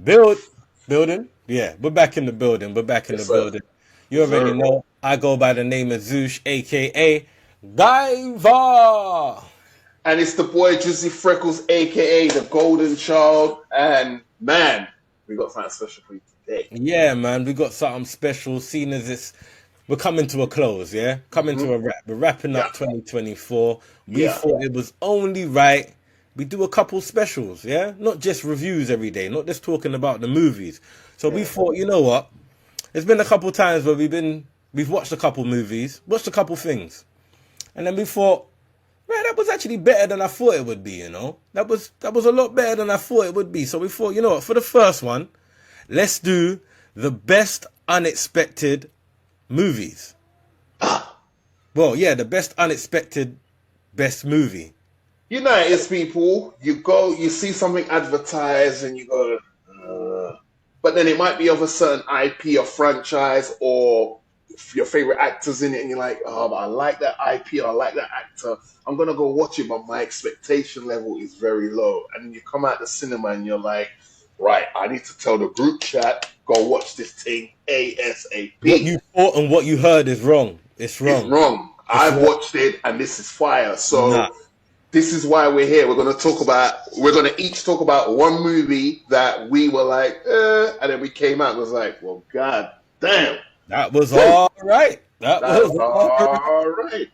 Build, building. Yeah, we're back in the building. We're back in the Yes, sir. building. You Yes, already sir. know. I go by the name of Zoosh, aka Guyver. And it's the boy Juicy Freckles, aka the Golden Child. And man, we got something special for you today. Yeah, man, we got something special. Seeing as we're coming to a close. Yeah, coming Hmm. to a wrap. We're wrapping Yeah, up 2024. We yeah, thought it was only right we do a couple specials. Yeah, not just reviews every day. Not just talking about the movies. So we yeah. thought, you know what? There's been a couple times where we've watched a couple movies, watched a couple things, and then we thought, man, that was actually better than I thought it would be. That was a lot better than I thought it would be. So we thought, you know what, for the first one, let's do the best unexpected movies. Ah, Well, yeah, the best unexpected best movie. you know, it's people. You go, you see something advertised, and you go, but then it might be of a certain IP or franchise, or your favorite actors in it, and you're like, oh, but I like that IP, or I like that actor. I'm gonna go watch it, but my expectation level is very low. And then you come out the cinema, and you're like, right, I need to tell the group chat, go watch this thing What ASAP. you thought and what you heard is wrong. It's It's wrong. wrong. It's I've wrong. watched it, and this is fire. Nah. So this is why we're here. We're going to each talk about one movie that we were like, and then we came out and was like, well, god damn, That was woo, all right. That that's was all right. all right.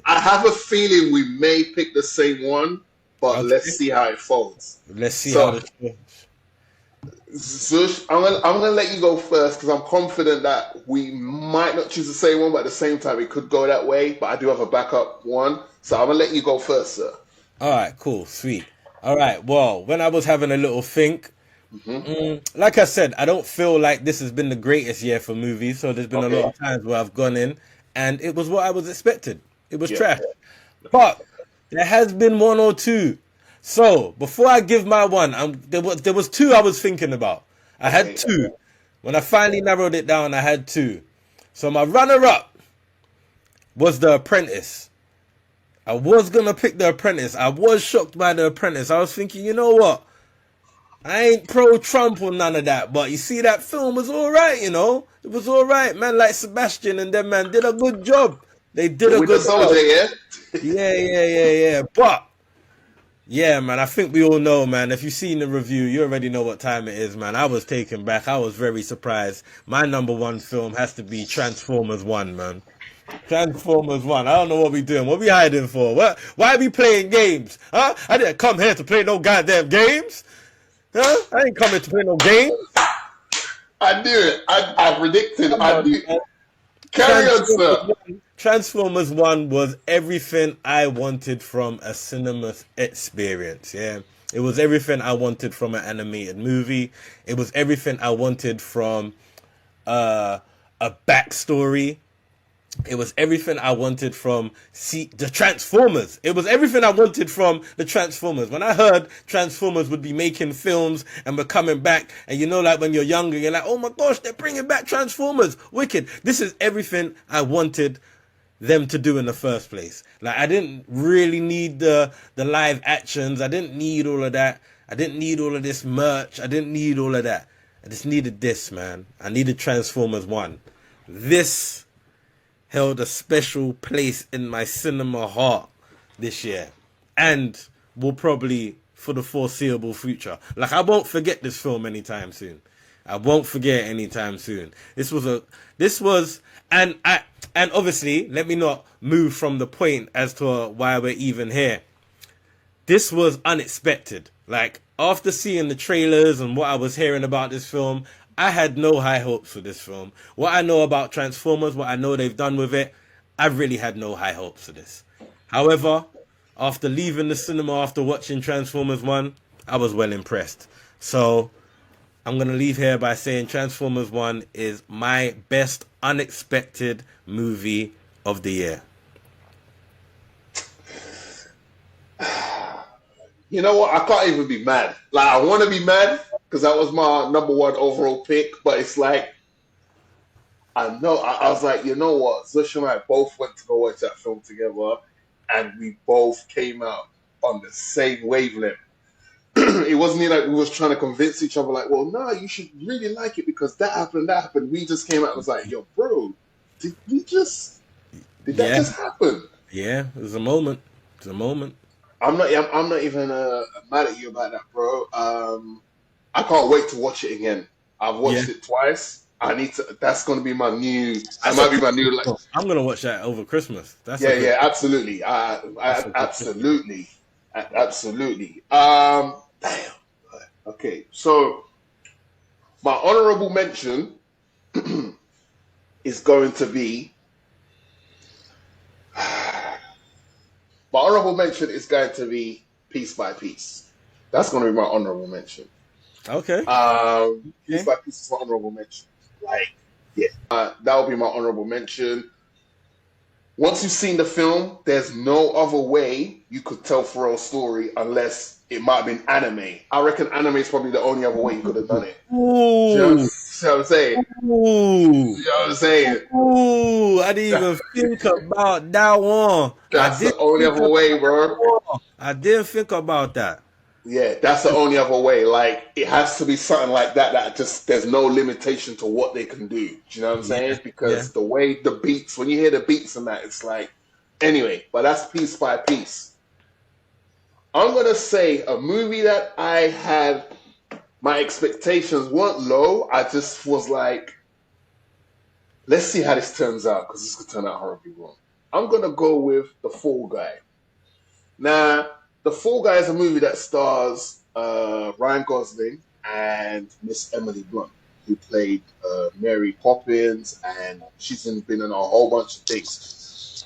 I have a feeling we may pick the same one, but let's Okay. see how it folds. Let's see how So, the Zush, I'm gonna let you go first because I'm confident that we might not choose the same one, but at the same time, it could go that way. But I do have a backup one, so I'm gonna let you go first, sir. All right, cool, sweet. All right, well, when I was having a little think, Hmm. like I said, I don't feel like this has been the greatest year for movies. So there's been a lot Okay. of times where I've gone in and it was what I was expected. It was Yeah. trash. But there has been one or two. So before I give my one, there was two I was thinking about. I had Okay. two. When I finally narrowed it down, I had two. So my runner up was The Apprentice. I was gonna pick The Apprentice. I was shocked by The Apprentice. I was thinking, you know what? I ain't pro Trump or none of that, but you see that film was alright, It was alright. Man like Sebastian and them man did a good job. They did The a Winter good job. Soldier, yeah? Yeah, yeah, yeah, yeah. But yeah, man, I think we all know, man. If you've seen the review, you already know what time it is, man. I was taken back. I was very surprised. My number one film has to be Transformers 1, man. Transformers 1. I don't know what we doing. What we hiding for? What? Why are we playing games? Huh? I didn't come here to play no goddamn games. Huh? I ain't coming to play no games. I knew it. I predicted. Come I on, knew. man. Carry on, sir. Transformers 1 was everything I wanted from a cinema experience. Yeah. It was everything I wanted from an animated movie. It was everything I wanted from uh, a backstory. It was everything I wanted from the Transformers. It was everything I wanted from the Transformers. When I heard Transformers would be making films and were coming back, and like when you're younger, you're like, oh my gosh, they're bringing back Transformers. Wicked. This is everything I wanted them to do in the first place. Like I didn't really need the live actions. I didn't need all of that. I didn't need all of this merch. I didn't need all of that. I just needed this, man. I needed Transformers 1. This held a special place in my cinema heart this year and will probably for the foreseeable future. Like I won't forget this film anytime soon. I won't forget it anytime soon. This was and obviously let me not move from the point as to why we're even here. This was unexpected. Like after seeing the trailers and what I was hearing about this film, I had no high hopes for this film. What I know about Transformers, what I know they've done with it, I really had no high hopes for this. However, after leaving the cinema after watching Transformers 1, I was well impressed. So, I'm going to leave here by saying Transformers 1 is my best unexpected movie of the year. You know what? I can't even be mad. Like, I want to be mad because that was my number one overall pick, but it's like, I know, I was like, you know what? Zush and I both went to go watch that film together, and we both came out on the same wavelength. it wasn't like we was trying to convince each other, like, well, no, you should really like it because that happened, that happened. We just came out and was like, yo, bro, did we just did that Yeah, just happen? yeah. It was a moment. It's a moment. I'm not even mad at you about that, bro. I can't wait to watch it again. I've Yeah, watched it twice. I need to. That's going to be my new. That that's a might be my Christmas new. Like, film. I'm gonna watch that over Christmas. That's a yeah, good. yeah, absolutely. That's I a good Christmas. absolutely, absolutely. Damn. Okay, so my honorable mention is going to be. My honorable mention is going to be Piece by Piece. That's going to be my honorable mention. Okay. Piece Okay. by Piece is my honorable mention. Like, yeah, that will be my honorable mention. Once you've seen the film, there's no other way you could tell Pharrell's story unless it might have been anime. I reckon anime is probably the only other way you could have done it. Ooh. See what I'm saying? Ooh. You know what I'm saying? Ooh. I didn't even think about that one. I That's the didn't only think other about way, that bro. one. I didn't think about that. Yeah, that's the only other way. Like, it has to be something like that that just there's no limitation to what they can do. Do you know what I'm Yeah. saying? Yeah. Because the way the beats, when you hear the beats and that, it's like, anyway. But that's Piece by Piece. I'm gonna say a movie that I had my expectations weren't low. I just was like, let's see how this turns out because this could turn out horribly wrong. I'm gonna go with The Fall Guy. Now, The Fall Guy is a movie that stars Ryan Gosling and Miss Emily Blunt, who played Mary Poppins, and been in a whole bunch of things.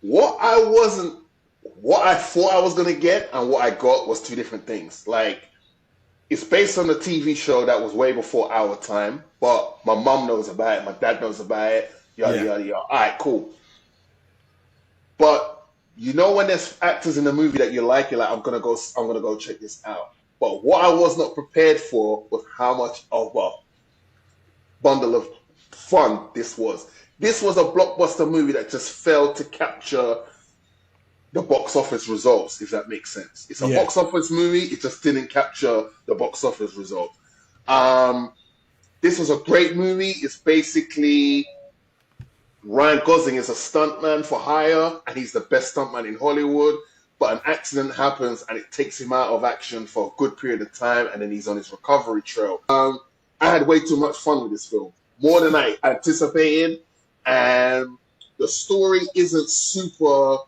What I thought I was gonna get and what I got was two different things. Like, it's based on a TV show that was way before our time, but my mum knows about it, my dad knows about it, yada Yeah. yada yada. All right, cool. But you know when there's actors in the movie that you like, you're like, I'm gonna go check this out. But what I was not prepared for was how much of a bundle of fun this was. This was a blockbuster movie that just failed to capture the box office results, if that makes sense. It's a Yeah. box office movie, it just didn't capture the box office result. Um, this was a great movie. It's basically Ryan Gosling is a stuntman for hire, and he's the best stuntman in Hollywood. But an accident happens, and it takes him out of action for a good period of time, and then he's on his recovery trail. I had way too much fun with this film, more than I anticipated, and the story isn't super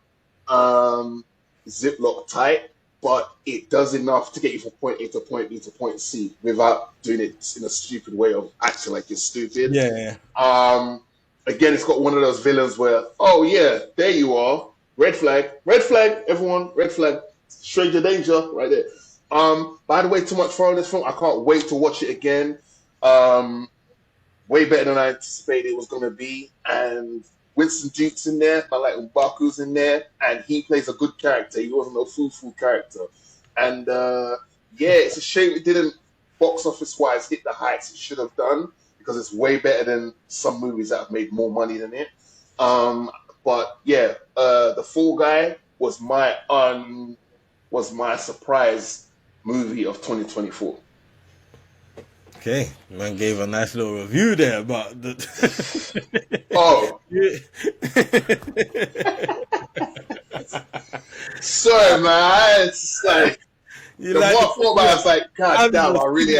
Ziploc tight, but it does enough to get you from point A to point B to point C without doing it in a stupid way of acting like you're stupid. Yeah. Again, it's got one of those villains where, oh yeah, there you are, red flag, everyone, red flag, stranger danger, right there. By the way, too much fun on this film. I can't wait to watch it again. Way better than I anticipated it was going to be, and Winston Duke's in there, I like M'Baku's in there, and he plays a good character. He wasn't no fool character. And yeah, it's a shame it didn't, box office wise, hit the heights it should have done, because it's way better than some movies that have made more money than it. But yeah, The Fall Guy was my surprise movie of 2024. Okay, man gave a nice little review there about the. Oh, sorry, man. It's like You the more like I thought about it, I was like, God damn, I really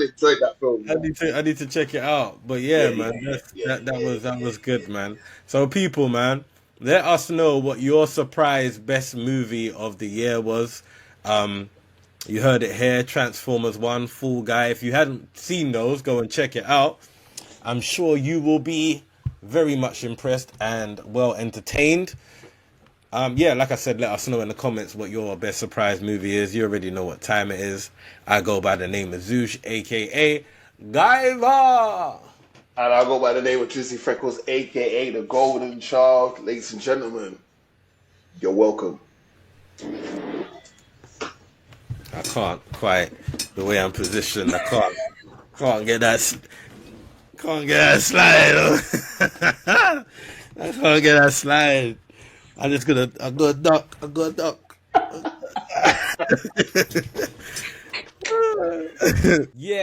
enjoyed that film. I need to check it out. But yeah, Yeah, man, yeah, that was good, man. So people, man, let us know what your surprise best movie of the year was. You heard it here, Transformers 1, Fall Guy. If you hadn't seen those, go and check it out. I'm sure you will be very much impressed and well entertained. Yeah, like I said, let us know in the comments what your best surprise movie is. You already know what time it is. I go by the name of Zoosh, aka Guyver. And I go by the name of Drizzy Freckles, aka the Golden Child. Ladies and gentlemen, you're welcome. I can't quite, the way I'm positioned, I can't get that slide. I can't get that slide. I go duck. Yeah.